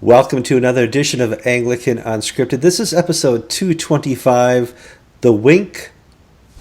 Welcome to another edition of Anglican Unscripted. This is episode 225, the Wink,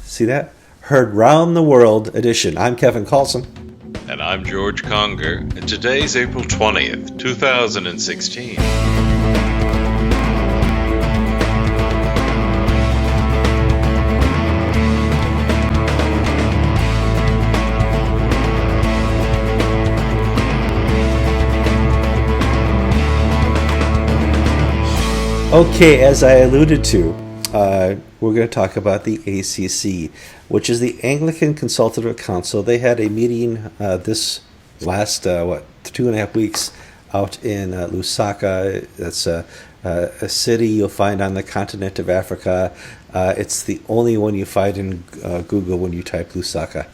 see that? Heard Round the World edition. I'm Kevin Carlson. And I'm George Conger, and today's April 20th, 2016. Okay, as I alluded to, we're going to talk about the ACC, which is the Anglican Consultative Council. They had a meeting this last, 2.5 weeks out in Lusaka. That's a city you'll find on the continent of Africa. It's the only one you find in Google when you type Lusaka.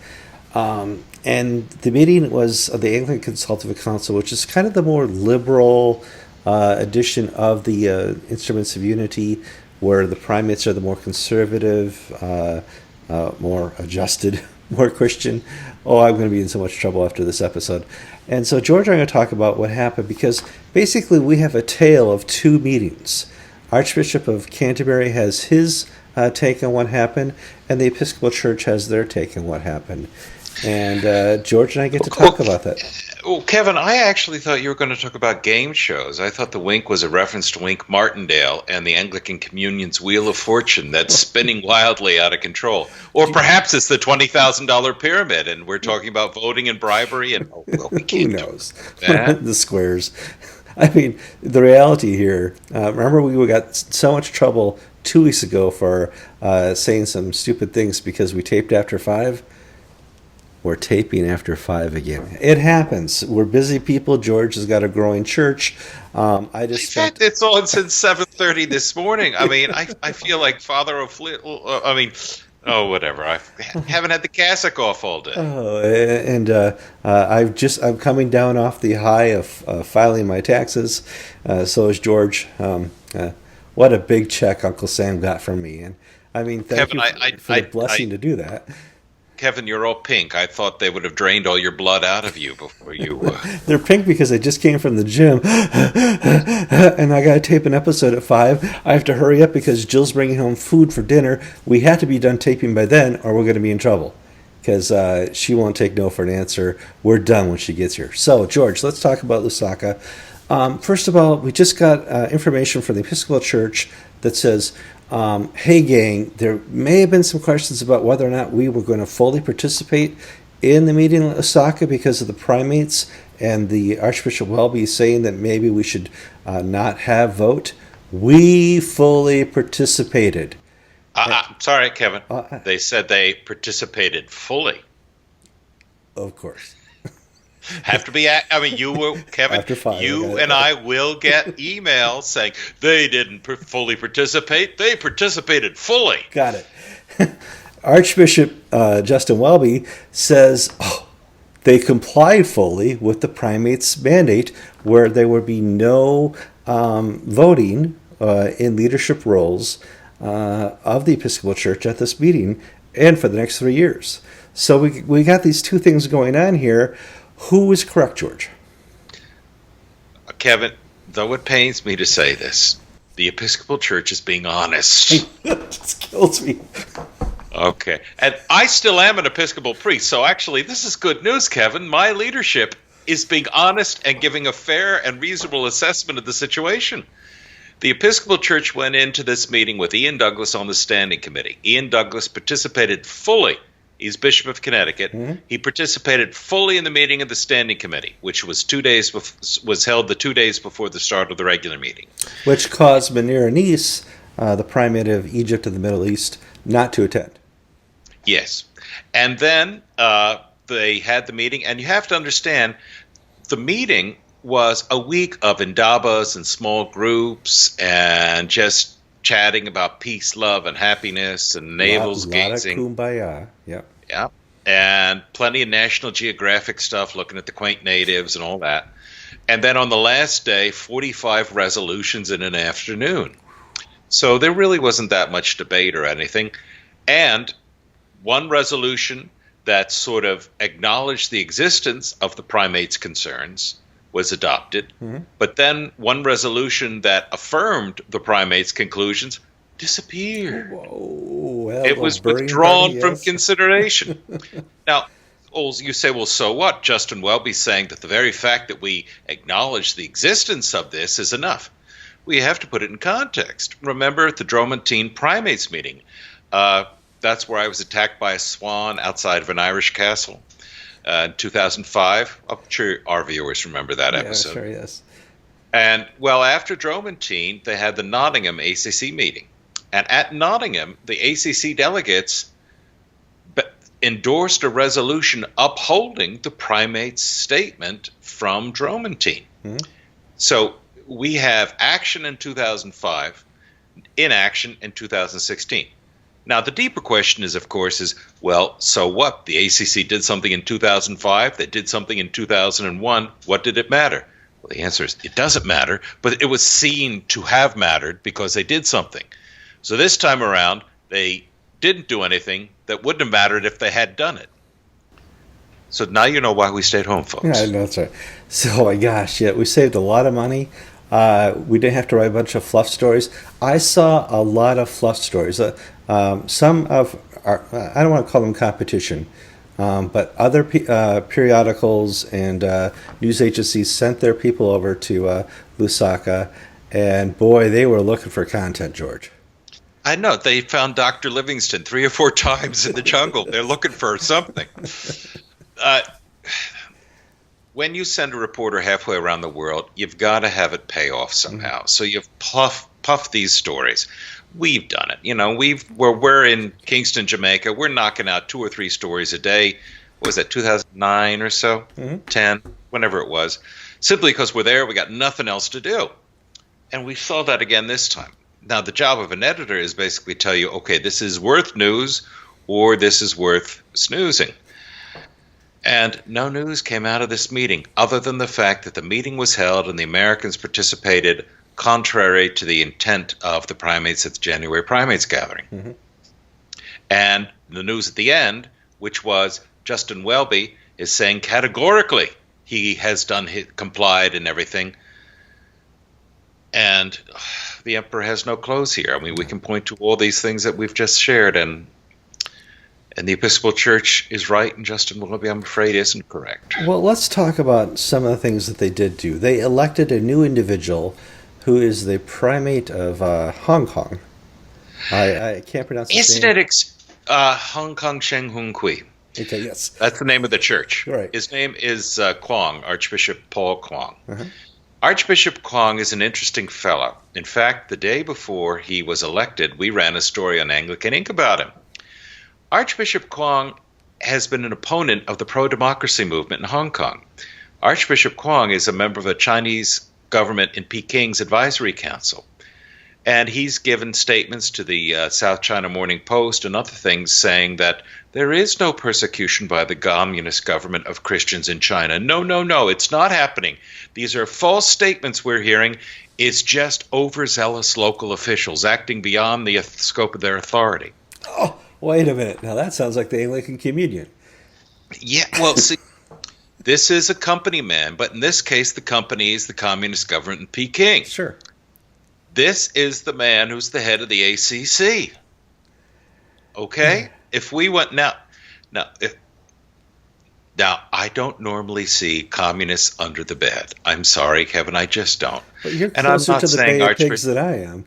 And the meeting was of the Anglican Consultative Council, which is kind of the more liberal edition of the Instruments of Unity, where the primates are the more conservative, more adjusted, more Christian. Oh, I'm going to be in so much trouble after this episode. And so George and I are going to talk about what happened, because basically we have a tale of two meetings. Archbishop of Canterbury has his take on what happened, and the Episcopal Church has their take on what happened. And George and I get to talk about that. Well, Kevin, I actually thought you were going to talk about game shows. I thought the Wink was a reference to Wink Martindale and the Anglican Communion's Wheel of Fortune that's spinning wildly out of control. Or perhaps it's the $20,000 pyramid, and we're talking about voting and bribery, and we can't Who knows? The squares. I mean, the reality here, remember we got so much trouble 2 weeks ago for saying some stupid things because we taped after 5? We're taping after 5 again. It happens. We're busy people. George has got a growing church. It's on since 7:30 this morning. I mean, I feel like Father whatever. I haven't had the cassock off all day. Oh, and I'm coming down off the high of filing my taxes. So is George. What a big check Uncle Sam got from me. And I mean, thank you for the blessing to do that. Kevin, you're all pink. I thought they would have drained all your blood out of you before you... They're pink because I just came from the gym, and I got to tape an episode at 5. I have to hurry up because Jill's bringing home food for dinner. We have to be done taping by then, or we're going to be in trouble, because she won't take no for an answer. We're done when she gets here. So, George, let's talk about Lusaka. First of all, we just got information from the Episcopal Church that says... hey gang, there may have been some questions about whether or not we were going to fully participate in the meeting in Osaka because of the primates, and the Archbishop Welby saying that maybe we should not have vote. We fully participated. Sorry, Kevin. They said they participated fully. Of course. Have to be. I mean, you will, Kevin. After 5, you and I will get emails saying they didn't fully participate. They participated fully. Got it. Archbishop Justin Welby says they complied fully with the primates' mandate, where there would be no voting in leadership roles of the Episcopal Church at this meeting and for the next 3 years. So we got these two things going on here. Who is correct, George? Kevin, though it pains me to say this, the Episcopal Church is being honest. It just kills me. Okay. And I still am an Episcopal priest, so actually this is good news, Kevin. My leadership is being honest and giving a fair and reasonable assessment of the situation. The Episcopal Church went into this meeting with Ian Douglas on the standing committee. Ian Douglas participated fully. He's Bishop of Connecticut. Mm-hmm. He participated fully in the meeting of the Standing Committee, which was was held the 2 days before the start of the regular meeting. Which caused Menir-Anis, the primate of Egypt and the Middle East, not to attend. Yes. And then they had the meeting, and you have to understand, the meeting was a week of indabas and small groups and just chatting about peace, love, and happiness, and navels gazing. A lot of kumbaya, yep. Yeah, and plenty of National Geographic stuff, looking at the quaint natives and all that. And then on the last day, 45 resolutions in an afternoon. So there really wasn't that much debate or anything. And one resolution that sort of acknowledged the existence of the primates' concerns was adopted, but then one resolution that affirmed the primates' conclusions disappeared. Whoa, well, It a was burning withdrawn party, from yes. consideration. Now, you say, well, so what? Justin Welby's saying that the very fact that we acknowledge the existence of this is enough. We have to put it in context. Remember at the Dromontine primates meeting, that's where I was attacked by a swan outside of an Irish castle in 2005. I'm sure our viewers remember that episode. Yeah, sure, yes. And, well, after Dromontine, they had the Nottingham ACC meeting. And at Nottingham, the ACC delegates endorsed a resolution upholding the primates' statement from Dromontine. So we have action in 2005, inaction in 2016. Now, the deeper question is, of course, well, so what? The ACC did something in 2005. They did something in 2001. What did it matter? Well, the answer is it doesn't matter, but it was seen to have mattered because they did something. So this time around, they didn't do anything that wouldn't have mattered if they had done it. So now you know why we stayed home, folks. Yeah, I know, that's right. So, oh my gosh, yeah, we saved a lot of money. We didn't have to write a bunch of fluff stories. I saw a lot of fluff stories. Some of our, I don't want to call them competition, but other periodicals and news agencies sent their people over to Lusaka, and boy, they were looking for content, George. I know. They found Dr. Livingston 3 or 4 times in the jungle. They're looking for something. When you send a reporter halfway around the world, you've got to have it pay off somehow. So you've puff these stories. We've done it. You know, we're in Kingston, Jamaica. We're knocking out 2 or 3 stories a day. What was that, 2009 or so? 10, whenever it was. Simply because we're there, we got nothing else to do. And we saw that again this time. Now, the job of an editor is basically tell you, okay, this is worth news or this is worth snoozing. And no news came out of this meeting other than the fact that the meeting was held and the Americans participated contrary to the intent of the primates at the January primates gathering. And the news at the end, which was Justin Welby is saying categorically he has complied and everything. And the emperor has no clothes here. I mean, we can point to all these things that we've just shared, and the Episcopal Church is right, and Justin Welby, I'm afraid, isn't correct. Well, let's talk about some of the things that they did do. They elected a new individual who is the primate of Hong Kong. I can't pronounce his name. Hong Kong Sheng Hung Kui. Okay, yes. That's the name of the church. Right. His name is Kwong, Archbishop Paul Kwong. Archbishop Kwong is an interesting fellow. In fact, the day before he was elected, we ran a story on Anglican Ink about him. Archbishop Kwong has been an opponent of the pro-democracy movement in Hong Kong. Archbishop Kwong is a member of the Chinese government in Peking's advisory council. And he's given statements to the South China Morning Post and other things saying that there is no persecution by the communist government of Christians in China. No, it's not happening. These are false statements we're hearing. It's just overzealous local officials acting beyond the scope of their authority. Oh, wait a minute. Now that sounds like the Anglican Communion. Yeah, well, see, this is a company man, but in this case, the company is the communist government in Peking. Sure. This is the man who's the head of the ACC. Okay? If we went now I don't normally see communists under the bed. I'm sorry, Kevin, I just don't. But you're closer to the Bay of Pigs than I am.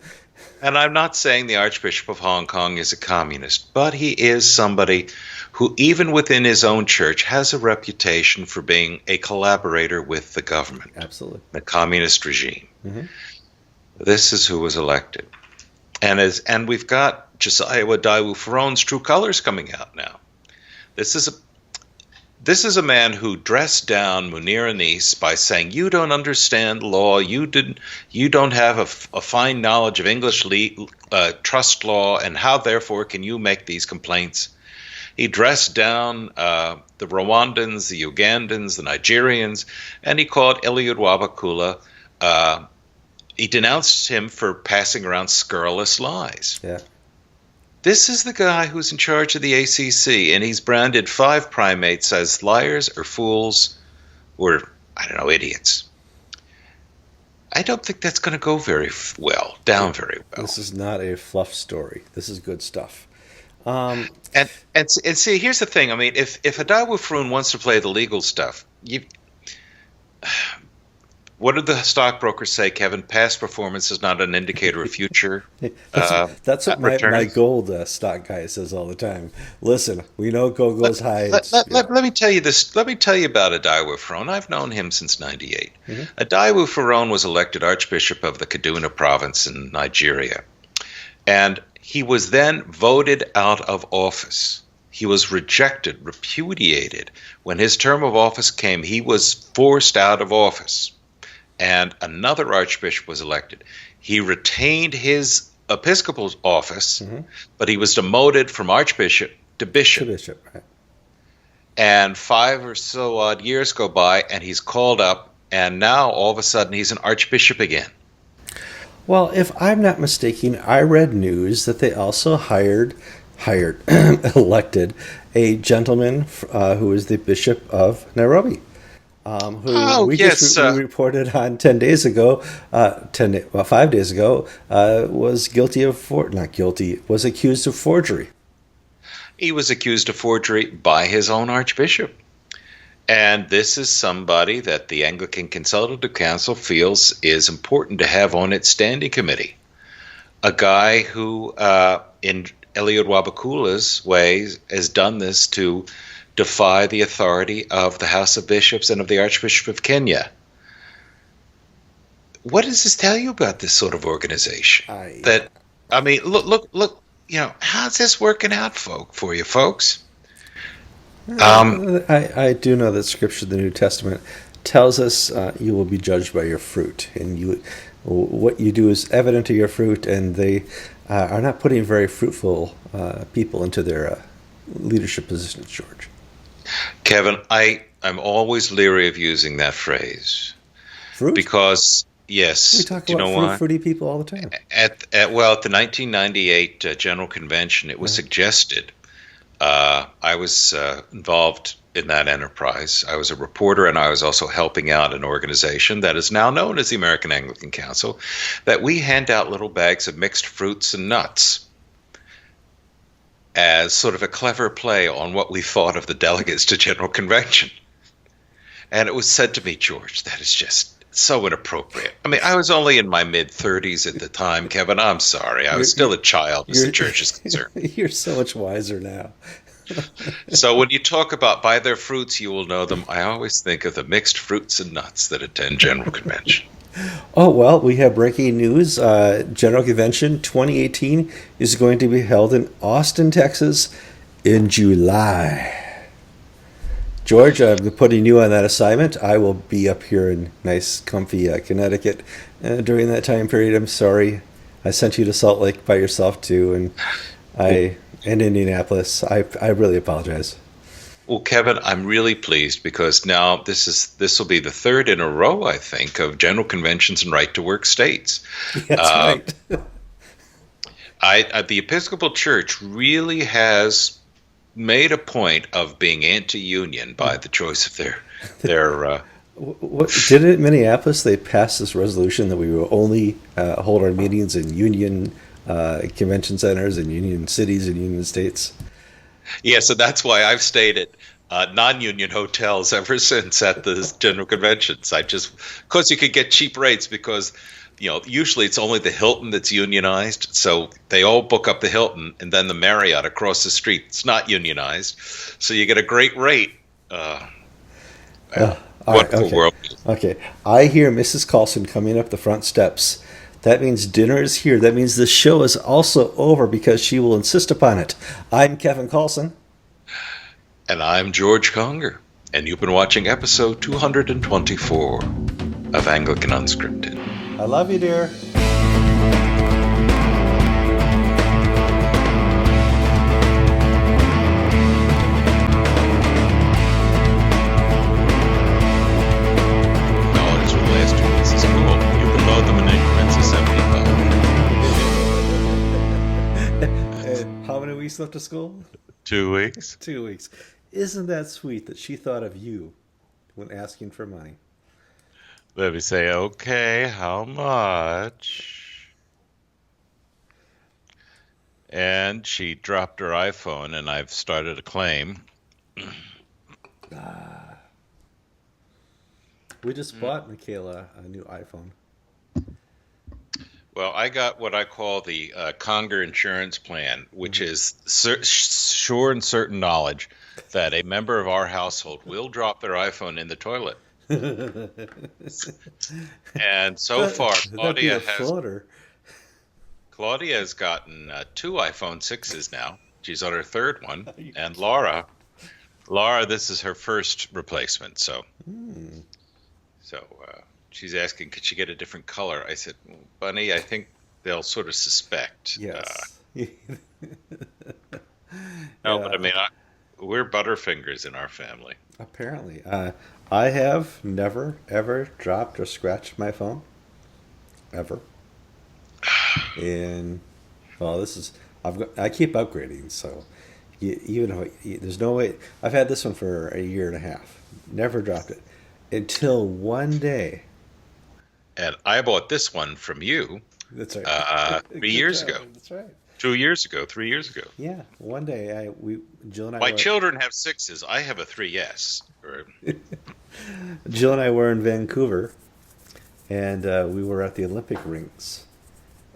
And I'm not saying the Archbishop of Hong Kong is a communist, but he is somebody who, even within his own church, has a reputation for being a collaborator with the government. Absolutely. The communist regime. This is who was elected. And we've got Josiah Wadawu Farone's true colors coming out now. This is a man who dressed down Munir Anis by saying, you don't understand law, you don't have a fine knowledge of English trust law, and how therefore can you make these complaints? He dressed down the Rwandans, the Ugandans, the Nigerians, and he called Eliud Wabakula. He denounced him for passing around scurrilous lies. Yeah. This is the guy who's in charge of the ACC, and he's branded 5 primates as liars or fools or, I don't know, idiots. I don't think that's going to go down very well. This is not a fluff story. This is good stuff. Um, And see, here's the thing. I mean, if Adawu Faroon wants to play the legal stuff, what did the stockbrokers say, Kevin? Past performance is not an indicator of future that's what my returns. gold stock guy says all the time. Listen, we know gold goes high. Let me tell you this. Let me tell you about Adawu Faroon. I've known him since '98. Hmm. Adawu Faroon was elected Archbishop of the Kaduna province in Nigeria. And he was then voted out of office. He was rejected, repudiated. When his term of office came, he was forced out of office. And another archbishop was elected. He retained his episcopal office, but he was demoted from archbishop to To bishop. bishop, right? And 5 or so odd years go by, and he's called up, and now all of a sudden he's an archbishop again. Well, if I'm not mistaken, I read news that they also elected a gentleman who is the Bishop of Nairobi, who Oh, we yes. we reported on 10 days ago, 5 days ago, was not guilty, was accused of forgery. He was accused of forgery by his own archbishop. And this is somebody that the Anglican Consultative Council feels is important to have on its standing committee. A guy who, in Eliud Wabakula's ways, has done this to defy the authority of the House of Bishops and of the Archbishop of Kenya. What does this tell you about this sort of organization? I mean, look. How's this working out, for you folks? I do know that Scripture, the New Testament, tells us you will be judged by your fruit, and what you do is evident to your fruit, and they are not putting very fruitful people into their leadership positions, George. Kevin, I'm always leery of using that phrase Fruit? because, We yes, talk do you know about why? fruity people all the time. At the 1998 General Convention, it was suggested. I was involved in that enterprise. I was a reporter, and I was also helping out an organization that is now known as the American Anglican Council, that we hand out little bags of mixed fruits and nuts as sort of a clever play on what we thought of the delegates to General Convention. And it was said to me, George, that is just so inappropriate. I mean, I was only in my mid-30s at the time, Kevin. I'm sorry. I was still a child as the church is concerned. You're so much wiser now. So when you talk about by their fruits you will know them, I always think of the mixed fruits and nuts that attend General Convention. Oh, well, we have breaking news. General Convention 2018 is going to be held in Austin, Texas in July. George, I'm putting you on that assignment. I will be up here in nice, comfy Connecticut during that time period. I'm sorry. I sent you to Salt Lake by yourself, too, and Indianapolis. I really apologize. Well, Kevin, I'm really pleased because now this will be the third in a row, I think, of General Conventions and right to work states. That's right. The Episcopal Church really has made a point of being anti-union by the choice of their What did it in Minneapolis? They passed this resolution that we will only hold our meetings in union convention centers and union cities and union states. Yeah, so that's why I've stayed at non-union hotels ever since at the General Conventions. Because you could get cheap rates because, usually it's only the Hilton that's unionized. So they all book up the Hilton, and then the Marriott across the street, it's not unionized. So you get a great rate. All What right, okay. world? Okay. I hear Mrs. Carlson coming up the front steps. That means dinner is here. That means the show is also over because she will insist upon it. I'm Kevin Carlson. And I'm George Conger. And you've been watching episode 224 of Anglican Unscripted. I love you, dear. No, it's for the last 2 weeks of school. You can load them in increments of 75. How many weeks left of school? 2 weeks. 2 weeks. Isn't that sweet that she thought of you when asking for money? Let me say, okay, how much? And she dropped her iPhone, and I've started a claim. We just bought Michaela a new iPhone. Well, I got what I call the Conger insurance plan, which Hmm. is sure and certain knowledge that a member of our household will drop their iPhone in the toilet. And so far, That'd be a floater. Claudia has gotten two iPhone 6s now. She's on her third one, and Laura, this is her first replacement. Hmm. So she's asking, could she get a different color? I said, well, Bunny, I think they'll sort of suspect. Yes. No, but I Yeah. mean, we're Butterfingers in our family. Apparently, I have never ever dropped or scratched my phone ever. And well, this is I keep upgrading, so even if there's no way I've had this one for a year and a half, never dropped it until one day. And I bought this one from you That's right. three Good years job. ago, That's right. 2 years ago, 3 years ago. Yeah, one day Jill and I My were children have sixes. I have a 3S. Jill and I were in Vancouver, and we were at the Olympic rings.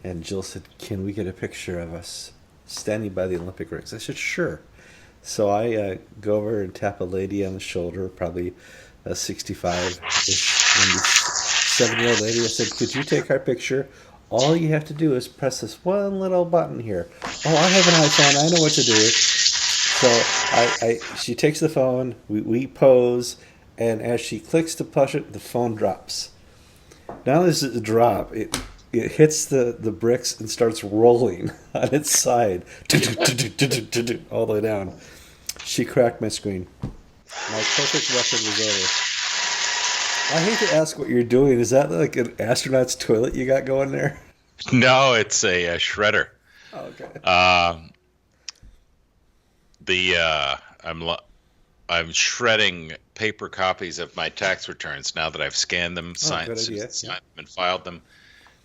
And Jill said, "Can we get a picture of us standing by the Olympic rings?" I said, "Sure." So I go over and tap a lady on the shoulder, probably a 65-ish, maybe 7-year-old lady. I said, "Could you take our picture? All you have to do is press this one little button here." "Oh, I have an iPhone. I know what to do." So she takes the phone. We pose, and as she clicks to push it, the phone drops. Not only does it drop, it hits the bricks and starts rolling on its side all the way down. She cracked my screen. My perfect record was over. I hate to ask what you're doing. Is that like an astronaut's toilet you got going there? No, it's a shredder. Oh, okay. Um, the I'm shredding paper copies of my tax returns now that I've scanned them, Oh, signed, good idea. Yeah. signed them, and filed them.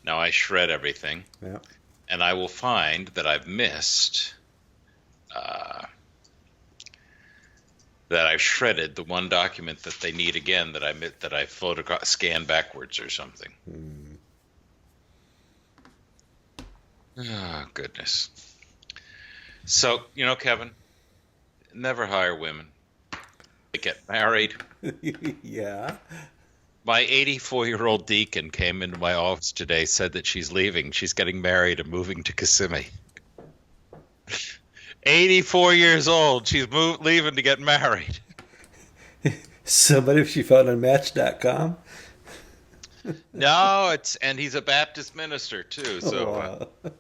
Now I shred everything, Yeah. and I will find that I've missed uh, that I've shredded the one document that they need again that I photograph scanned backwards or something. Hmm. Oh goodness. So Kevin, never hire women. They get married. Yeah. My 84-year-old deacon came into my office today, said that she's leaving. She's getting married and moving to Kissimmee. 84 years old. She's leaving to get married. Somebody she found on Match.com. No, and he's a Baptist minister too. So Oh, wow.